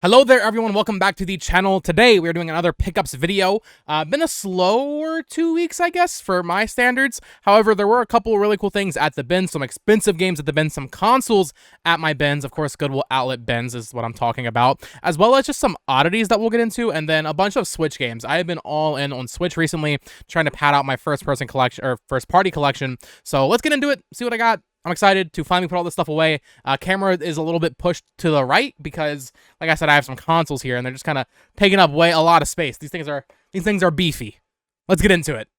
Hello there everyone, welcome back to the channel. Today we're doing another pickups video. Been a slower 2 weeks, I guess, for my standards. However, there were a couple really cool things at the bins, some expensive games at the bins, some consoles at my bins. Of course, Goodwill Outlet bins is what I'm talking about, as well as just some oddities that we'll get into, and then a bunch of Switch games. I have been all in on Switch recently, trying to pad out my first-person collection, or first-party collection. So let's get into it, see what I got. I'm excited to finally put all this stuff away. Camera is a little bit pushed to the right because, like I said, I have some consoles here and they're just kind of taking up a lot of space. These things are beefy. Let's get into it.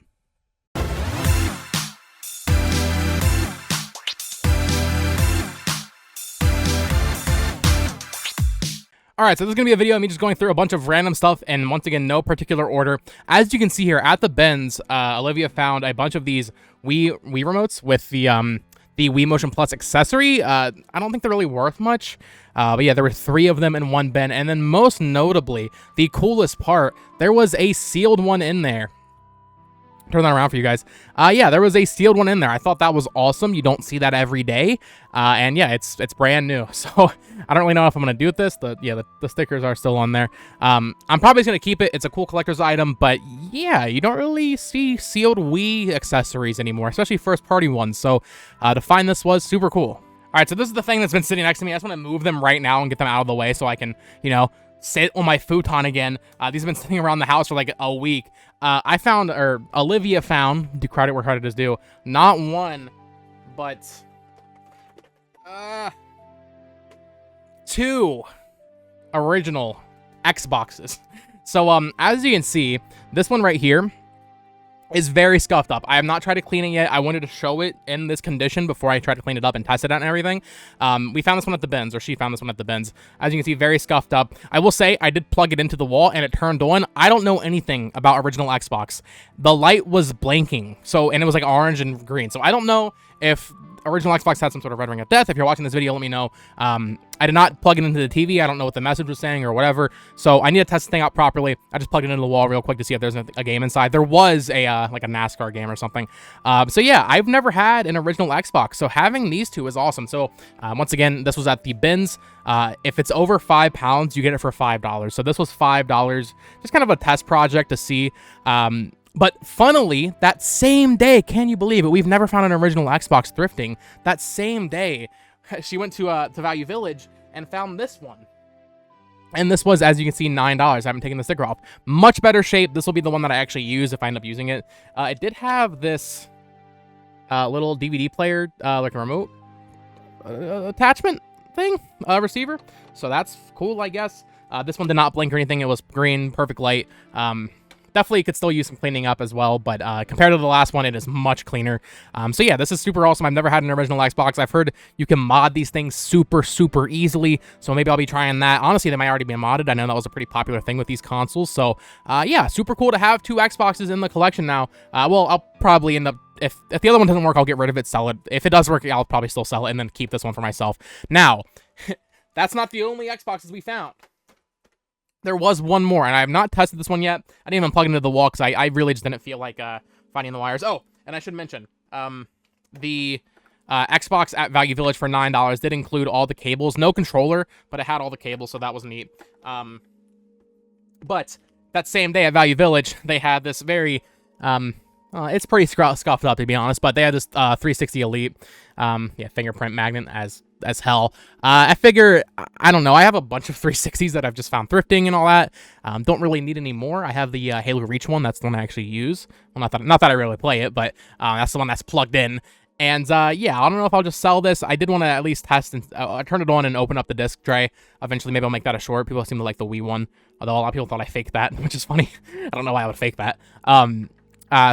Alright, so this is going to be a video of me just going through a bunch of random stuff, and once again, no particular order. As you can see here, at the bins, Olivia found a bunch of these Wii remotes with the Wii Motion Plus accessory. I don't think they're really worth much, but yeah, there were 3 of them in one bin, and then most notably, the coolest part, there was a sealed one in there. Turn that around for you guys. Yeah, there was a sealed one in there. I thought that was awesome. You don't see that every day. And yeah, it's brand new. So I don't really know if I'm gonna do with this. The stickers are still on there. I'm probably just gonna keep it. It's a cool collector's item, but yeah, you don't really see sealed Wii accessories anymore, especially first party ones. So to find this was super cool. All right, so this is the thing that's been sitting next to me. I just want to move them right now and get them out of the way so I can, you know, sit on my futon again. These have been sitting around the house for like a week. I found, or Olivia found, do credit where credit is due, not one, but 2 original Xboxes. So as you can see, this one right here is very scuffed up. I have not tried to clean it yet. I wanted to show it in this condition before I tried to clean it up and test it out and everything. We found this one at the bins, or she found this one at the bins. As you can see, very scuffed up. I will say, I did plug it into the wall and it turned on. I don't know anything about original Xbox. The light was blinking, and it was like orange and green. So I don't know if original Xbox had some sort of red ring of death. If you're watching this video, let me know. I did not plug it into the TV. I don't know what the message was saying or whatever. So I need to test the thing out properly. I just plugged it into the wall real quick to see if there's a game inside. There was like a NASCAR game or something. So yeah, I've never had an original Xbox. So having these 2 is awesome. So once again, this was at the bins. If it's over £5, you get it for $5. So this was $5. Just kind of a test project to see. But funnily, that same day, can you believe it? We've never found an original Xbox thrifting. That same day, she went to Value Village and found this one. And this was, as you can see, $9. I haven't taken the sticker off. Much better shape. This will be the one that I actually use if I end up using it. It did have this little DVD player, like a remote attachment thing, receiver. So that's cool, I guess. This one did not blink or anything. It was green, perfect light. Definitely could still use some cleaning up as well, but compared to the last one, it is much cleaner. So yeah, this is super awesome. I've never had an original Xbox. I've heard you can mod these things super easily, so maybe I'll be trying that. Honestly, they might already be modded. I know that was a pretty popular thing with these consoles, so yeah, super cool to have 2 Xboxes in the collection now. Well, I'll probably end up, if the other one doesn't work, I'll get rid of it, sell it. If it does work, I'll probably still sell it and then keep this one for myself. Now, that's not the only Xboxes we found. There was one more, and I have not tested this one yet. I didn't even plug it into the wall because I really just didn't feel like finding the wires. Oh, and I should mention, the Xbox at Value Village for $9 did include all the cables. No controller, but it had all the cables, so that was neat. But that same day at Value Village, they had this very... it's pretty scuffed up, to be honest, but they had this 360 Elite, yeah, fingerprint magnet as hell. I figure, I don't know, I have a bunch of 360s that I've just found thrifting and all that. Don't really need any more. I have the Halo Reach one. That's the one I actually use. Well, not that I really play it, but that's the one that's plugged in. And yeah, I don't know if I'll just sell this. I did want to at least test and turn it on and open up the disc tray. Eventually, maybe I'll make that a short. People seem to like the Wii one, although a lot of people thought I faked that, which is funny. I don't know why I would fake that.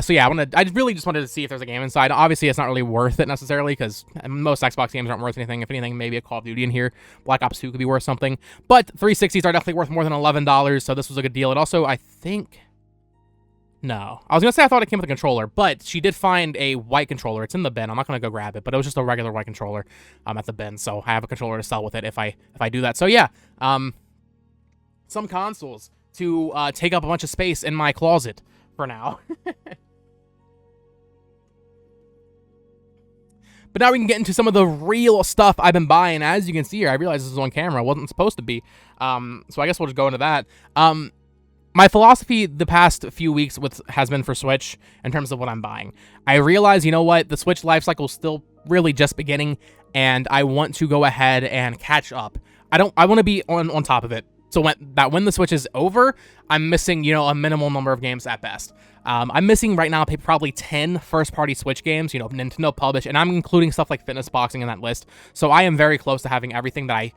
So yeah, I really just wanted to see if there's a game inside. Obviously, it's not really worth it necessarily because most Xbox games aren't worth anything. If anything, maybe a Call of Duty in here. Black Ops 2 could be worth something. But 360s are definitely worth more than $11, so this was a good deal. It also, I think... No. I was going to say I thought it came with a controller, but she did find a white controller. It's in the bin. I'm not going to go grab it, but it was just a regular white controller at the bin, so I have a controller to sell with it if I do that. So yeah, some consoles to take up a bunch of space in my closet for now. But now we can get into some of the real stuff I've been buying. As you can see here, I realize this is on camera. It wasn't supposed to be. So I guess we'll just go into that. My philosophy the past few weeks has been for Switch in terms of what I'm buying. I realize, you know what, the Switch life cycle is still really just beginning, and I want to go ahead and catch up. I want to be on top of it. So when the Switch is over, I'm missing, you know, a minimal number of games at best. I'm missing right now probably 10 first-party Switch games, you know, Nintendo published, and I'm including stuff like Fitness Boxing in that list. So I am very close to having everything that I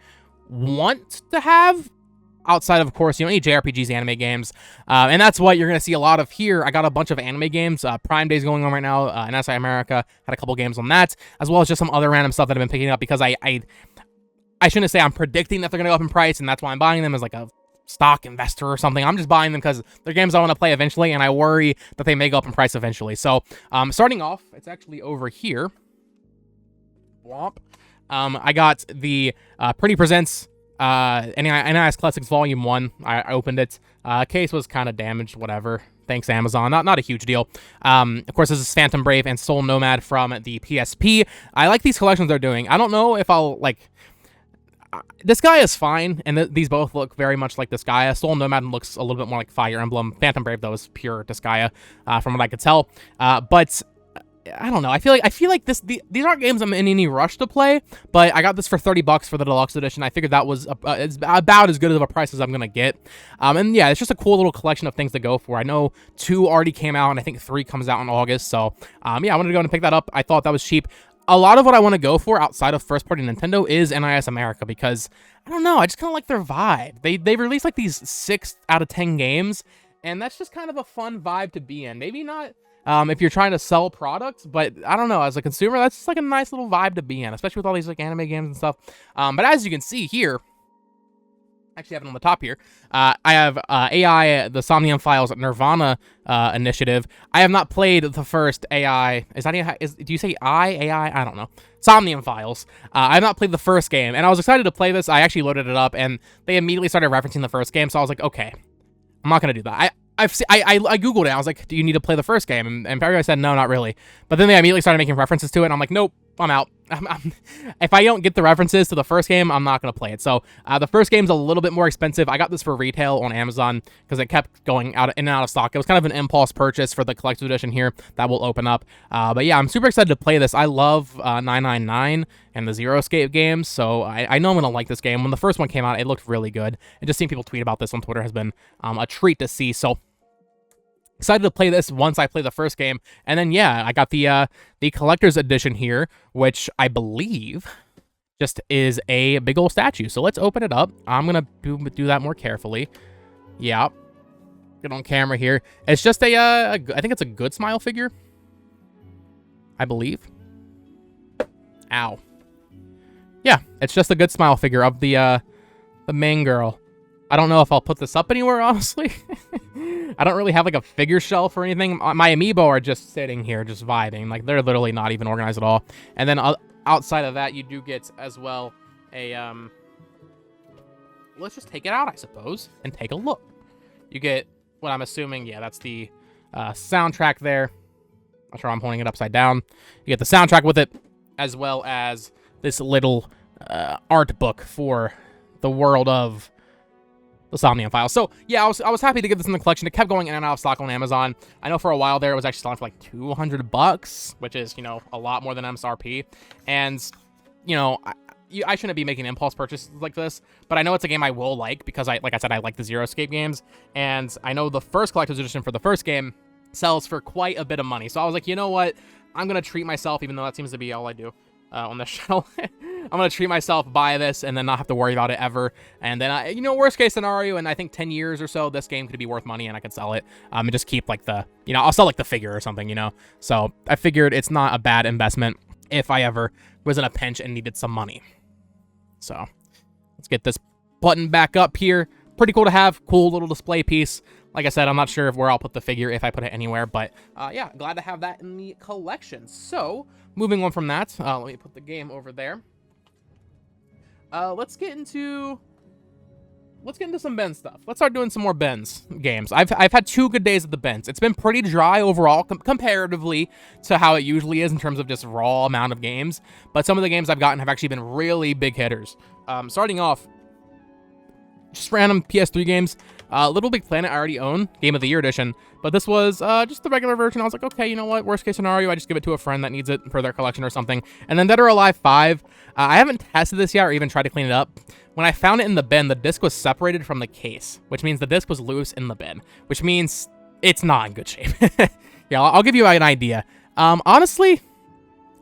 want to have. Outside of course, you know, any JRPGs, anime games, and that's what you're going to see a lot of here. I got a bunch of anime games. Prime Day's going on right now, in SI America. Had a couple games on that, as well as just some other random stuff that I've been picking up because I shouldn't say I'm predicting that they're going to go up in price, and that's why I'm buying them as like a stock investor or something. I'm just buying them because they're games I want to play eventually, and I worry that they may go up in price eventually. So, starting off, it's actually over here. Womp. I got the Pretty Presents NES Classics Volume 1. I opened it. Case was kind of damaged, whatever. Thanks, Amazon. Not a huge deal. Of course, this is Phantom Brave and Soul Nomad from the PSP. I like these collections they're doing. I don't know if I'll, like... Disgaea is fine, and these both look very much like Disgaea. Soul Nomad looks a little bit more like Fire Emblem. Phantom Brave, though, is pure Disgaea, from what I could tell. But... I don't know. I feel like these aren't games I'm in any rush to play, but I got this for $30 for the deluxe edition. I figured that was it's about as good of a price as I'm gonna get. And yeah, it's just a cool little collection of things to go for. I know 2 already came out, and I think 3 comes out in August. So yeah, I wanted to go and pick that up. I thought that was cheap. A lot of what I want to go for outside of first-party Nintendo is NIS America because I don't know. I just kind of like their vibe. They released like these 6 out of 10 games, and that's just kind of a fun vibe to be in. Maybe not. If you're trying to sell products, but I don't know, as a consumer, that's just like a nice little vibe to be in, especially with all these like anime games and stuff. But as you can see here, actually have it on the top here, I have AI, the Somnium Files Nirvana initiative. I have not played the first AI. Do you say AI? I don't know. Somnium Files. I have not played the first game, and I was excited to play this. I actually loaded it up, and they immediately started referencing the first game, so I was like, okay, I'm not gonna do that. I googled it. I was like, do you need to play the first game? And Perry said, no, not really. But then they immediately started making references to it, and I'm like, nope, I'm out. If I don't get the references to the first game, I'm not going to play it. So the first game's a little bit more expensive. I got this for retail on Amazon because it kept going in and out of stock. It was kind of an impulse purchase for the collector's edition here that will open up. But yeah, I'm super excited to play this. I love 999 and the Zero Escape games, so I know I'm going to like this game. When the first one came out, it looked really good. And just seeing people tweet about this on Twitter has been a treat to see. So excited to play this once I play the first game. And then, yeah, I got the collector's edition here, which I believe just is a big old statue. So let's open it up. I'm going to do that more carefully. Yeah. Get on camera here. It's just I think it's a Good Smile figure, I believe. Ow. Yeah, it's just a Good Smile figure of the main girl. I don't know if I'll put this up anywhere, honestly. I don't really have, like, a figure shelf or anything. My amiibo are just sitting here, just vibing. Like, they're literally not even organized at all. And then outside of that, you do get, as well, a, let's just take it out, I suppose, and take a look. You get what I'm assuming, yeah, that's the soundtrack there. Not sure I'm holding it upside down. You get the soundtrack with it, as well as this little art book for the world of the Somnium Files. So, yeah, I was happy to get this in the collection. It kept going in and out of stock on Amazon. I know for a while there, it was actually selling for like $200, which is, you know, a lot more than MSRP. And, you know, I shouldn't be making impulse purchases like this, but I know it's a game I will like because, like I said, I like the Zero Escape games. And I know the first collector's edition for the first game sells for quite a bit of money. So I was like, you know what? I'm going to treat myself, even though that seems to be all I do on this channel. I'm going to treat myself, buy this, and then not have to worry about it ever. And then, you know, worst case scenario, in I think 10 years or so, this game could be worth money and I could sell it. And just keep, like, you know, I'll sell, like, the figure or something, you know. So I figured it's not a bad investment if I ever was in a pinch and needed some money. So let's get this button back up here. Pretty cool to have. Cool little display piece. Like I said, I'm not sure where I'll put the figure, if I put it anywhere, but yeah, glad to have that in the collection. So, moving on from that, let me put the game over there. Let's get into let's get into some Ben stuff. Let's start doing some more Ben's games. I've had 2 good days at the Ben's. It's been pretty dry overall, comparatively to how it usually is in terms of just raw amount of games. But some of the games I've gotten have actually been really big hitters. Starting off, just random PS3 games. Little Big Planet I already own, Game of the Year edition, but this was just the regular version. I was like, okay, you know what? Worst case scenario, I just give it to a friend that needs it for their collection or something. And then Dead or Alive 5. I haven't tested this yet or even tried to clean it up. When I found it in the bin, the disc was separated from the case, which means the disc was loose in the bin, which means it's not in good shape. Yeah, I'll give you an idea. Honestly,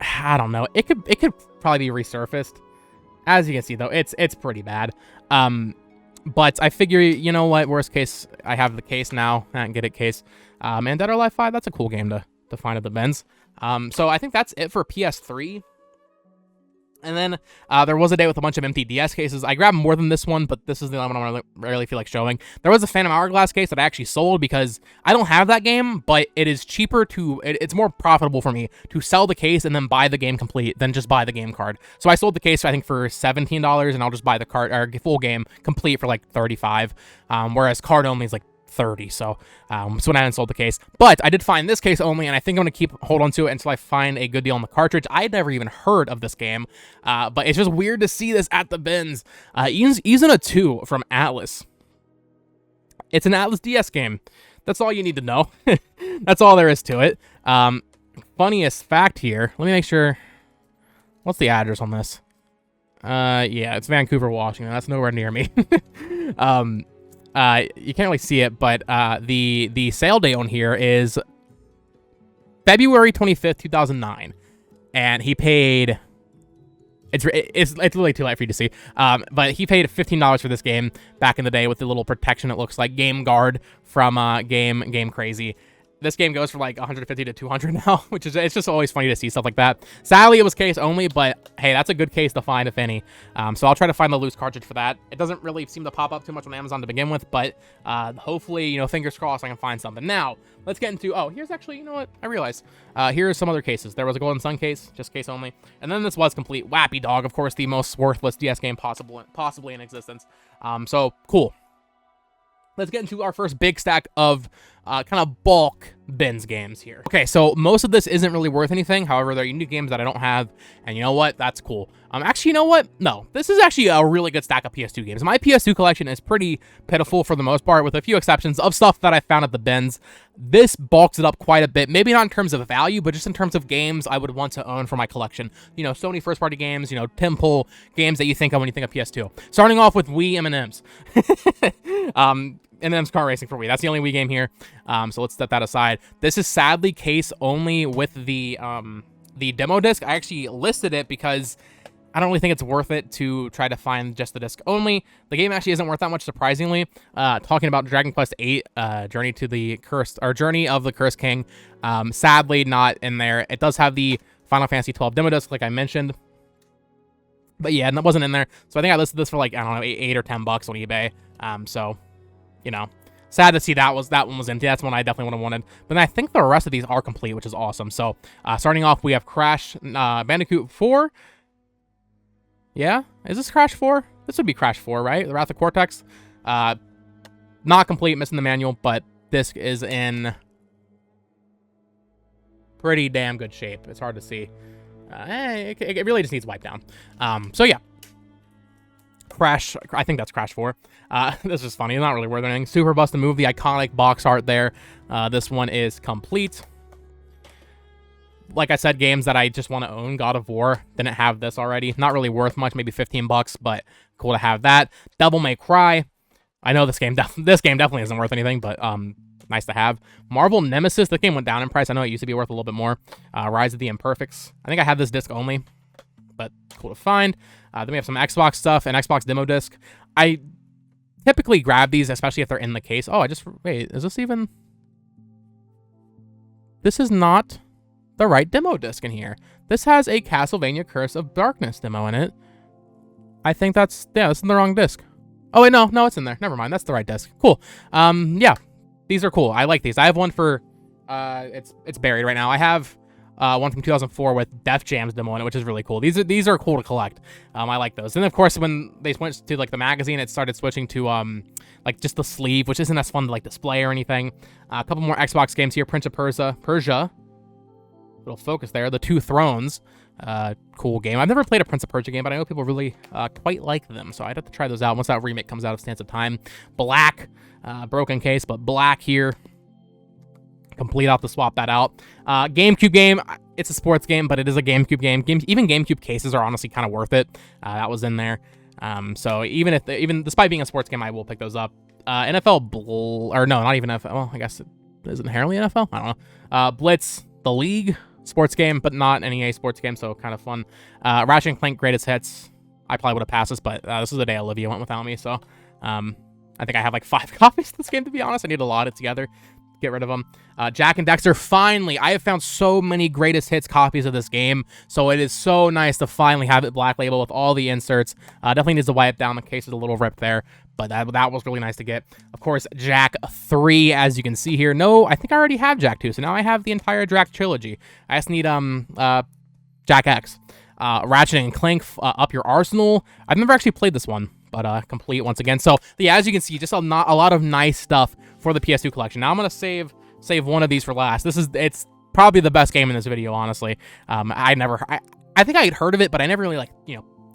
I don't know. It could probably be resurfaced. As you can see, though, it's pretty bad. But I figure, you know what, worst case, I have the case now. I can get it case. And Dead or Alive 5, that's a cool game to find at the bins. So I think that's it for PS3. And then there was a day with a bunch of empty DS cases. I grabbed more than this one, but this is the one I really feel like showing. There was a Phantom Hourglass case that I actually sold because I don't have that game, but it is cheaper it's more profitable for me to sell the case and then buy the game complete than just buy the game card. So I sold the case, I think, for $17, and I'll just buy the card or full game complete for like $35, whereas card only is like 30. So when I sold the case, but I did find this case only, and I think I'm gonna hold on to it until I find a good deal on the cartridge. I had never even heard of this game, but it's just weird to see this at the bins. Izuna 2 from Atlas. It's an Atlas DS game. That's all you need to know. That's all there is to it. Funniest fact here, let me make sure, what's the address on this? Yeah, it's Vancouver, Washington. That's nowhere near me. You can't really see it, but the sale day on here is February 25th, 2009, and he paid. It's really too late for you to see. But he paid $15 for this game back in the day with the little protection. It looks like Game Guard from Game Crazy. This game goes for like 150 to 200 now, which is, it's just always funny to see stuff like that. Sadly, it was case only, but hey, that's a good case to find, if any. So I'll try to find the loose cartridge for that. It doesn't really seem to pop up too much on Amazon to begin with, but hopefully, you know, fingers crossed, I can find something. Now, let's get into, oh, here's actually, you know what, I realized. Here's some other cases. There was a Golden Sun case, just case only. And then this was complete. Wappy Dog, of course, the most worthless DS game possibly in existence. So, cool. Let's get into our first big stack of kind of bulk bins games here. Okay, so most of this isn't really worth anything. However, there are unique games that I don't have, and you know what? That's cool. Actually, you know what? No, this is actually a really good stack of PS2 games. My PS2 collection is pretty pitiful for the most part, with a few exceptions of stuff that I found at the bins. This bulks it up quite a bit. Maybe not in terms of value, but just in terms of games I would want to own for my collection. You know, Sony first-party games, you know, temple games that you think of when you think of PS2. Starting off with Wii M&Ms. M&M's Car Racing for Wii. That's the only Wii game here. So let's set that aside. This is sadly case only with the demo disc. I actually listed it because I don't really think it's worth it to try to find just the disc only. The game actually isn't worth that much, surprisingly. Talking about Dragon Quest VIII, Journey of the Cursed King. Sadly not in there. It does have the Final Fantasy 12 demo disc, like I mentioned. But yeah, that wasn't in there. So I think I listed this for like, I don't know, $8 or $10 on eBay. So, you know, sad to see that one was empty. That's one I definitely would have wanted. But then I think the rest of these are complete, which is awesome. So, starting off, we have Crash Bandicoot 4. Yeah? Is this Crash 4? This would be Crash 4, right? The Wrath of Cortex. Not complete, missing the manual, but disc is in pretty damn good shape. It's hard to see. It really just needs wipe down. So yeah. Crash, I think that's Crash 4. This is funny. It's not really worth anything. Super Bust the Move, the iconic box art there. This one is complete. Like I said, games that I just want to own. God of War, didn't have this already. Not really worth much, maybe $15, but cool to have that. Devil May Cry. I know this game definitely isn't worth anything, but nice to have. Marvel Nemesis. This game went down in price. I know it used to be worth a little bit more. Rise of the Imperfects. I think I have this disc only, but cool to find. Then we have some Xbox stuff, an Xbox demo disc. I typically grab these, especially if they're in the case. Oh, wait, is this even? This is not the right demo disc in here. This has a Castlevania Curse of Darkness demo in it. I think this is the wrong disc. Oh wait, no, it's in there. Never mind, that's the right disc. Cool. Yeah, these are cool. I like these. I have one for, it's buried right now. I have one from 2004 with Def Jam's demo in it, which is really cool. These are cool to collect. I like those. And of course, when they went to like the magazine, it started switching to like just the sleeve, which isn't as fun to like display or anything. A couple more Xbox games here. Prince of Persia. Little focus there. The Two Thrones. Cool game. I've never played a Prince of Persia game, but I know people really quite like them, so I'd have to try those out once that remake comes out of Stance of Time. Black. Broken case, but Black here. Complete. I'll have to swap that out. GameCube game. It's a sports game, but it is a GameCube game. Even GameCube cases are honestly kind of worth it. That was in there. So even despite being a sports game, I will pick those up. NFL or no, not even NFL. Well, I guess it is inherently NFL. I don't know. Blitz, the League, sports game, but not an EA sports game, so kind of fun. Ratchet and Clank Greatest Hits. I probably would have passed this, but this is the day Olivia went without me, so I think I have like 5 copies of this game, to be honest. I need to lot it together. Get rid of them. Jack and Dexter, finally. I have found so many greatest hits copies of this game, so it is so nice to finally have it black label with all the inserts. Definitely needs to wipe down. The case is a little ripped there, but that was really nice to get. Of course, Jak 3, as you can see here. No, I think I already have Jak 2, so now I have the entire Jak trilogy. I just need Jak X. Ratchet and Clank, Up Your Arsenal. I've never actually played this one, but complete once again. So yeah, as you can see, just a lot of nice stuff for the PS2 collection. Now I'm gonna save one of these for last. It's probably the best game in this video, honestly. I think I had heard of it, but I never really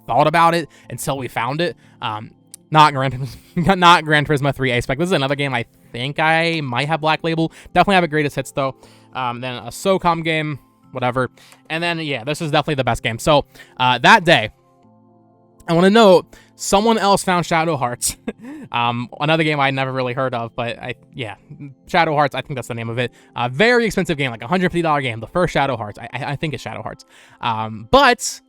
thought about it until we found it. Not Gran Turismo 3 A-Spec. This is another game I think I might have black label. Definitely have a greatest hits though. Then a SOCOM game, whatever. And then yeah, this is definitely the best game. So that day, I want to note, someone else found Shadow Hearts. Another game I never really heard of, but Shadow Hearts, I think that's the name of it. Very expensive game, like $150 game. The first Shadow Hearts, I think it's Shadow Hearts. But,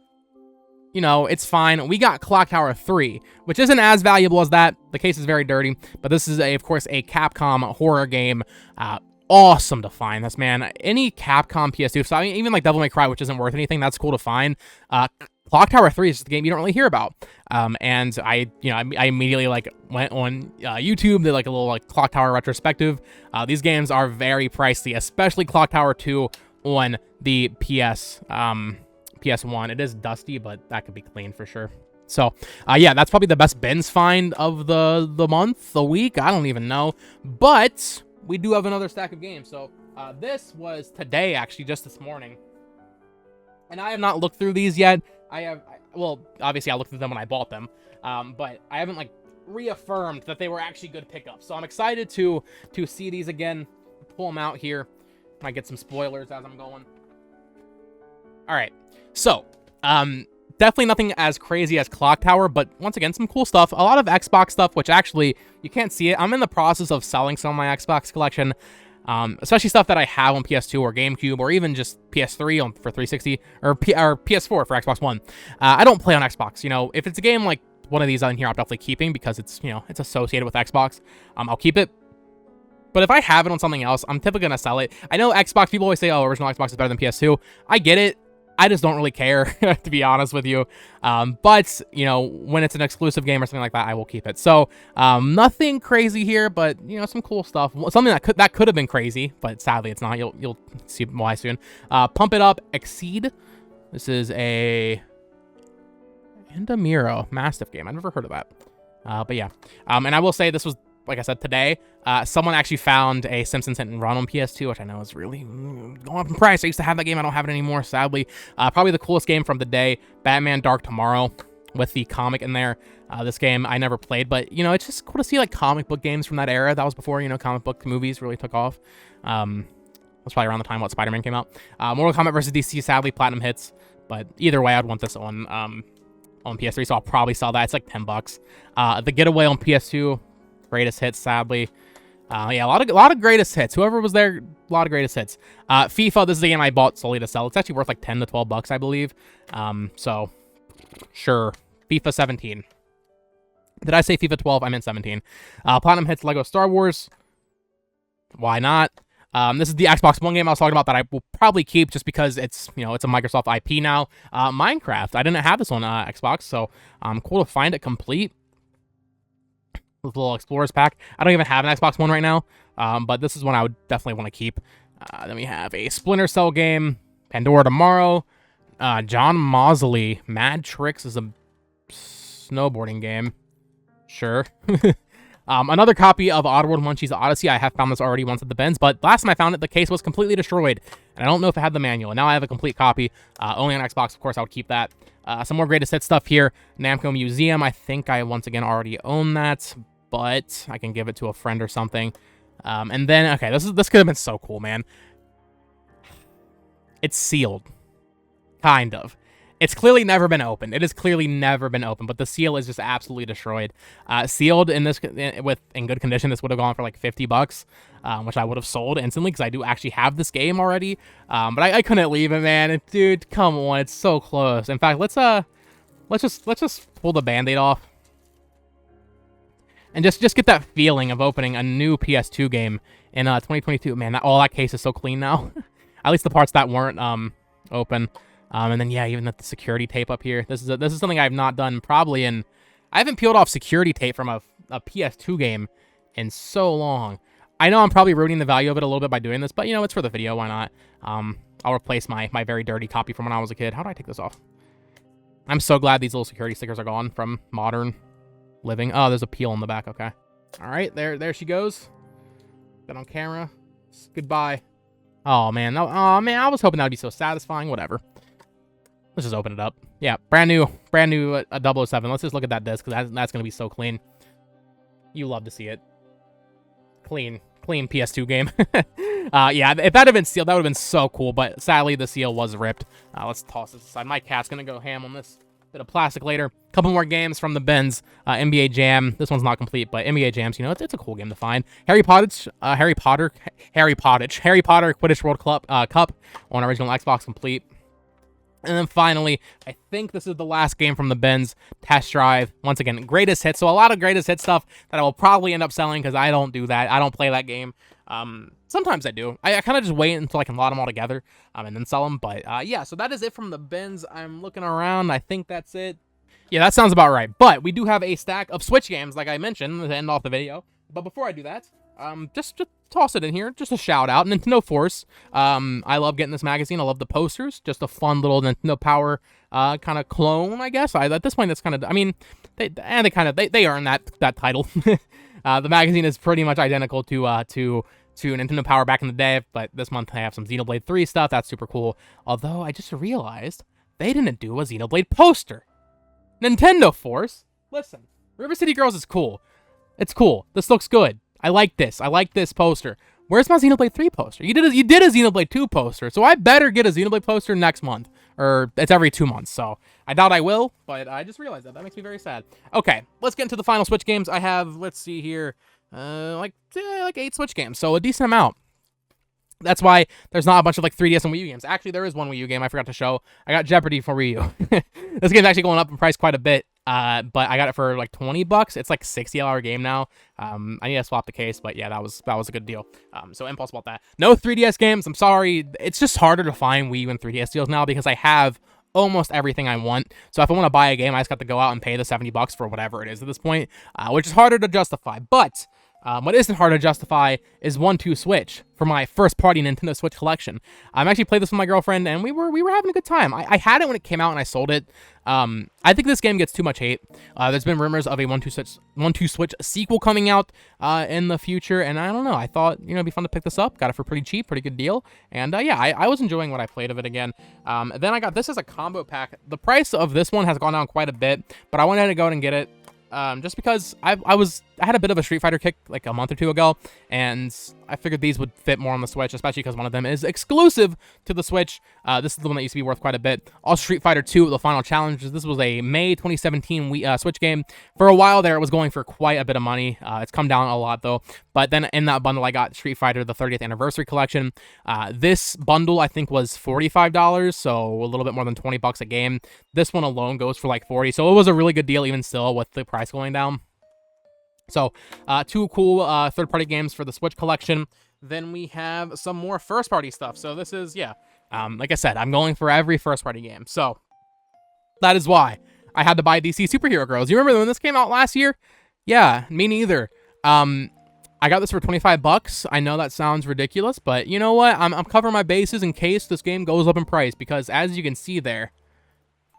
it's fine. We got Clock Tower 3, which isn't as valuable as that. The case is very dirty, but this is, of course, a Capcom horror game. Awesome to find this, man. Any Capcom PS2, so even like Devil May Cry, which isn't worth anything, that's cool to find. Clock Tower 3 is just the game you don't really hear about. And I immediately went on YouTube, did like a little Clock Tower retrospective. These games are very pricey, especially Clock Tower 2 on the PS1. It is dusty, but that could be cleaned for sure. So, yeah, that's probably the best bins find of the month, the week. I don't even know. But we do have another stack of games. So, this was today, actually, just this morning. And I have not looked through these yet. Well, obviously I looked at them when I bought them, but I haven't reaffirmed that they were actually good pickups. So I'm excited to see these again, pull them out here. Might get some spoilers as I'm going. All right, so definitely nothing as crazy as Clock Tower, but once again, some cool stuff. A lot of Xbox stuff, which actually you can't see it. I'm in the process of selling some of my Xbox collection. Especially stuff that I have on PS2 or GameCube or even just PS3 for 360 or PS4 for Xbox One. I don't play on Xbox. If it's a game like one of these on here, I'm definitely keeping because it's it's associated with Xbox. I'll keep it. But if I have it on something else, I'm typically gonna sell it. I know Xbox people always say, "Oh, original Xbox is better than PS2." I get it. I just don't really care, to be honest with you. But, when it's an exclusive game or something like that, I will keep it. So, nothing crazy here, but, some cool stuff. Something that could have been crazy, but sadly it's not. You'll see why soon. Pump It Up, Exceed. This is a Endamiro Mastiff game. I've never heard of that. But yeah. And I will say this was, like I said, today, someone actually found a Simpsons Hit and Run on PS2, which I know is really going up in price. I used to have that game. I don't have it anymore, sadly. Probably the coolest game from the day, Batman Dark Tomorrow, with the comic in there. This game I never played, but, it's just cool to see, comic book games from that era. That was before, comic book movies really took off. That's probably around the time Spider-Man came out. Mortal Kombat vs. DC, sadly, Platinum Hits, but either way, I'd want this on PS3, so I'll probably sell that. It's like $10. The Getaway on PS2, greatest hits, sadly. Yeah, a lot of greatest hits. Whoever was there, a lot of greatest hits. FIFA, this is the game I bought solely to sell. It's actually worth like $10 to $12, I believe. So, sure. FIFA 17. Did I say FIFA 12? I meant 17. Platinum Hits, Lego Star Wars. Why not? This is the Xbox One game I was talking about that I will probably keep just because it's, it's a Microsoft IP now. Minecraft. I didn't have this on Xbox, so cool to find it complete. With a little Explorers pack. I don't even have an Xbox One right now, but this is one I would definitely want to keep. Then we have a Splinter Cell game. Pandora Tomorrow. John Mosley. Mad Tricks is a snowboarding game. Sure. Another copy of Oddworld Munchie's Odyssey. I have found this already once at the bins, but last time I found it, the case was completely destroyed, and I don't know if it had the manual. And now I have a complete copy. Only on Xbox, of course, I would keep that. Some more greatest hit stuff here. Namco Museum. I think I, once again, already own that, but I can give it to a friend or something. And then, okay, this could have been so cool, man. It's sealed. Kind of. It's clearly never been opened. It has clearly never been opened, but the seal is just absolutely destroyed. Sealed in good condition, this would have gone for like $50, which I would have sold instantly because I do actually have this game already. But I couldn't leave it, man. Dude, come on, it's so close. In fact, let's just pull the Band-Aid off and just get that feeling of opening a new PS2 game in 2022. Man, that case is so clean now. At least the parts that weren't open. And then, yeah, even the security tape up here. This is something I've not done probably in... I haven't peeled off security tape from a PS2 game in so long. I know I'm probably ruining the value of it a little bit by doing this, but, you know, it's for the video. Why not? I'll replace my very dirty copy from when I was a kid. How do I take this off? I'm so glad these little security stickers are gone from modern living. Oh, there's a peel on the back. Okay. All right, there she goes. Got on camera. Goodbye. Oh, man. Oh, man, I was hoping that would be so satisfying. Whatever. Let's just open it up. Yeah, brand new 007. Let's just look at that disc, because that's going to be so clean. You love to see it. Clean PS2 game. Yeah, if that had been sealed, that would have been so cool, but sadly, the seal was ripped. Let's toss this aside. My cat's going to go ham on this bit of plastic later. Couple more games from the bins. NBA Jam. This one's not complete, but NBA Jam's, you know, it's a cool game to find. Harry Potter Quidditch World Cup on original Xbox complete. And then finally, I think this is the last game from the bins, Test Drive. Once again, greatest hits. So a lot of greatest hit stuff that I will probably end up selling because I don't do that. I don't play that game. Sometimes I do. I kind of just wait until I can lot them all together and then sell them. But yeah, so that is it from the bins. I'm looking around. I think that's it. Yeah, that sounds about right. But we do have a stack of Switch games, like I mentioned, to end off the video. But before I do that, just toss it in here. Just a shout out. Nintendo Force. I love getting this magazine. I love the posters. Just a fun little Nintendo Power kind of clone, I guess. At this point, that's kind of, I mean, they earn that title. The magazine is pretty much identical to Nintendo Power back in the day, but this month I have some Xenoblade 3 stuff. That's super cool. Although I just realized they didn't do a Xenoblade poster. Nintendo Force. Listen, River City Girls is cool. It's cool. This looks good. I like this. I like this poster. Where's my Xenoblade 3 poster? You did a Xenoblade 2 poster, so I better get a Xenoblade poster next month. Or it's every 2 months, so I doubt I will, but I just realized that. That makes me very sad. Okay, let's get into the final Switch games. I have, let's see here, like 8 Switch games, so a decent amount. That's why there's not a bunch of like 3DS and Wii U games. Actually, there is one Wii U game I forgot to show. I got Jeopardy for Wii U. This game's actually going up in price quite a bit, but I got it for like $20. It's like $60 game now. I need to swap the case, but yeah, that was a good deal. So impulse bought that. No 3DS games. I'm sorry. It's just harder to find Wii U and 3DS deals now because I have almost everything I want. So if I want to buy a game, I just got to go out and pay the $70 for whatever it is at this point, which is harder to justify. But what isn't hard to justify is 1-2 Switch for my first-party Nintendo Switch collection. I've actually played this with my girlfriend, and we were having a good time. I had it when it came out, and I sold it. I think this game gets too much hate. There's been rumors of a 1-2 Switch sequel coming out in the future, and I don't know. I thought, you know, it'd be fun to pick this up. Got it for pretty cheap, pretty good deal. And yeah, I was enjoying what I played of it again. Then I got this as a combo pack. The price of this one has gone down quite a bit, but I wanted to go and get it. Just because I had a bit of a Street Fighter kick like a month or two ago, and I figured these would fit more on the Switch, especially because one of them is exclusive to the Switch. This is the one that used to be worth quite a bit. Also, Street Fighter 2, The Final Challenge. This was a May 2017 Switch game. For a while there, it was going for quite a bit of money. It's come down a lot, though. But then in that bundle, I got Street Fighter, the 30th Anniversary Collection. This bundle, I think, was $45, so a little bit more than $20 a game. This one alone goes for like $40, so it was a really good deal even still with the price going down. So, 2 cool third-party games for the Switch collection. Then we have some more first-party stuff. So this is, yeah, like I said, I'm going for every first-party game. So that is why I had to buy DC Superhero Girls. You remember when this came out last year? Yeah, me neither. I got this for 25 bucks. I know that sounds ridiculous, but you know what? I'm covering my bases in case this game goes up in price, because as you can see there,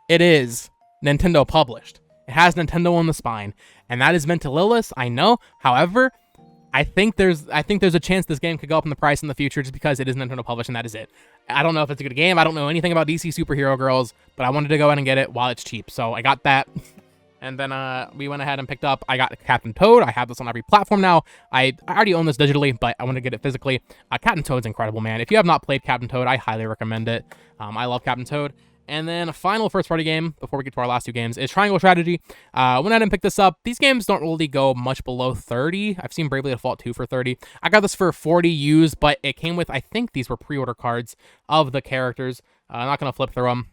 it is Nintendo published. It has Nintendo on the spine, and that is meant to Lilith, I know. However, I think there's a chance this game could go up in the price in the future just because it is Nintendo published, and that is it. I don't know if it's a good game. I don't know anything about DC Superhero Girls, but I wanted to go ahead and get it while it's cheap, so I got that. And then we went ahead and picked up, I got Captain Toad. I have this on every platform now. I already own this digitally, but I want to get it physically. Captain Toad's incredible, man. If you have not played Captain Toad, I highly recommend it. I love Captain Toad. And then a final first-party game, before we get to our last two games, is Triangle Strategy. Went ahead and picked this up. These games don't really go much below 30. I've seen Bravely Default 2 for 30. I got this for 40 used, but it came with, I think these were pre-order cards of the characters. I'm not going to flip through them.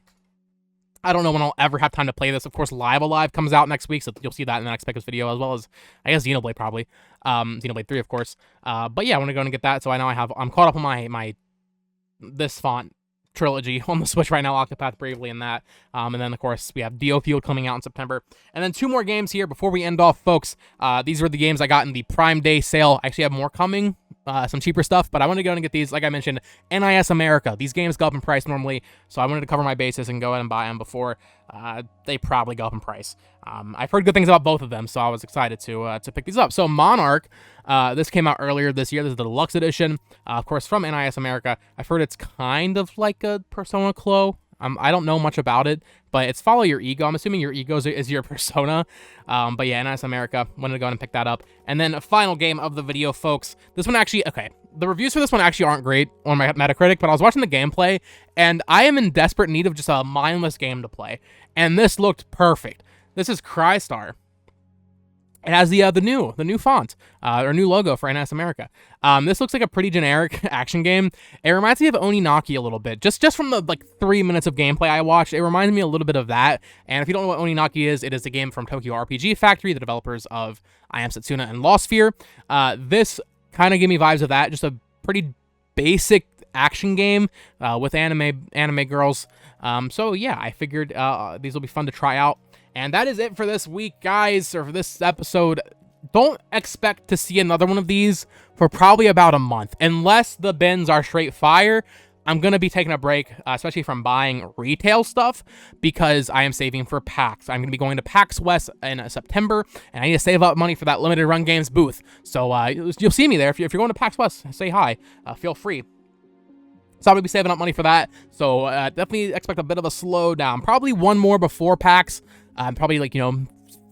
I don't know when I'll ever have time to play this. Of course, Live Alive comes out next week, so you'll see that in the next Pickups video, as well as, I guess, Xenoblade probably. Xenoblade 3, of course. But yeah, I want to go and get that, so I know I'm caught up on my this font trilogy on the Switch right now, Octopath Bravely and that. And then, of course, we have Dio Field coming out in September. And then 2 more games here before we end off, folks. These were the games I got in the Prime Day sale. I actually have more coming, some cheaper stuff, but I wanted to go and get these, like I mentioned, NIS America. These games go up in price normally, so I wanted to cover my bases and go ahead and buy them before they probably go up in price. I've heard good things about both of them, so I was excited to pick these up. So Monarch, this came out earlier this year. This is the deluxe edition, of course, from NIS America. I've heard it's kind of like a Persona Clo. I don't know much about it, but it's follow your ego. I'm assuming your ego is your persona. But yeah, NIS America, wanted to go ahead and pick that up. And then a final game of the video, folks. This one actually, okay, the reviews for this one actually aren't great on my Metacritic, but I was watching the gameplay, and I am in desperate need of just a mindless game to play. And this looked perfect. This is Crystar. It has the new font, or new logo for NS America. This looks like a pretty generic action game. It reminds me of Oninaki a little bit. Just from the, 3 minutes of gameplay I watched, it reminds me a little bit of that. And if you don't know what Oninaki is, it is a game from Tokyo RPG Factory, the developers of I Am Setsuna and Lost Sphere. This kind of gave me vibes of that, just a pretty basic action game with anime girls. So yeah, I figured these will be fun to try out. And that is it for this week, guys, or for this episode. Don't expect to see another one of these for probably about a month. Unless the bins are straight fire, I'm going to be taking a break, especially from buying retail stuff, because I am saving for PAX. I'm going to be going to PAX West in September, and I need to save up money for that limited run games booth. So you'll see me there. If you're going to PAX West, say hi. Feel free. So I'm going to be saving up money for that. So definitely expect a bit of a slowdown. Probably one more before PAX. Probably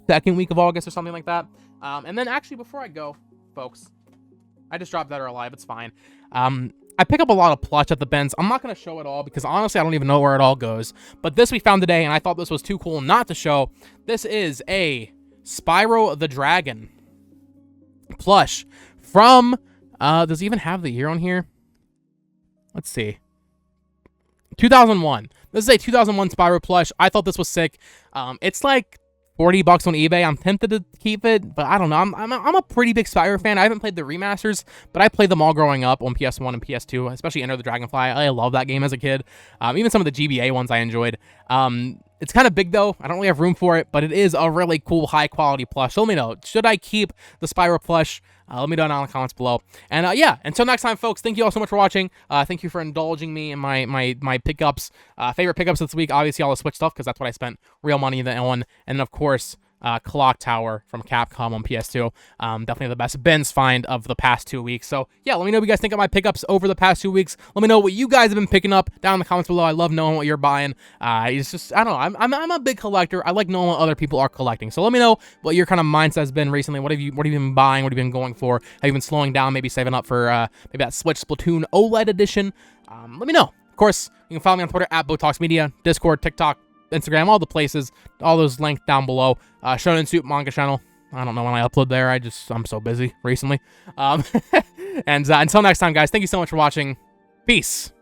second week of August or something like that. And then actually before I go, folks, I just dropped Dead or Alive. It's fine. I pick up a lot of plush at the bins. I'm not going to show it all because honestly, I don't even know where it all goes. But this we found today, and I thought this was too cool not to show. This is a Spyro the Dragon plush from, does it even have the year on here? Let's see. 2001. This is a 2001 Spyro plush. I thought this was sick. It's like $40 on eBay. I'm tempted to keep it, but I don't know. I'm a pretty big Spyro fan. I haven't played the remasters, but I played them all growing up on PS1 and PS2, especially Enter the Dragonfly. I love that game as a kid. Even some of the GBA ones I enjoyed. It's kind of big, though. I don't really have room for it, but it is a really cool, high-quality plush. So let me know. Should I keep the Spyro plush? Let me know down in the comments below. And yeah, until next time, folks, thank you all so much for watching. Thank you for indulging me in my pickups. Favorite pickups this week, obviously all the Switch stuff, because that's what I spent real money on. And then, of course, Clock Tower from Capcom on PS2. Definitely the best Ben's find of the past 2 weeks. So yeah, let me know what you guys think of my pickups over the past 2 weeks. Let me know what you guys have been picking up down in the comments below. I love knowing what you're buying. It's just, I don't know, I'm a big collector. I like knowing what other people are collecting. So let me know what your kind of mindset has been recently. What have you been buying? What have you been going for? Have you been slowing down? Maybe saving up for maybe that Switch Splatoon OLED edition? Let me know. Of course, you can follow me on Twitter at Botox Media, Discord, TikTok, Instagram, all the places, all those linked down below. Shonen Soup manga channel. I don't know when I upload there. I'm so busy recently. And until next time, guys, thank you so much for watching. Peace.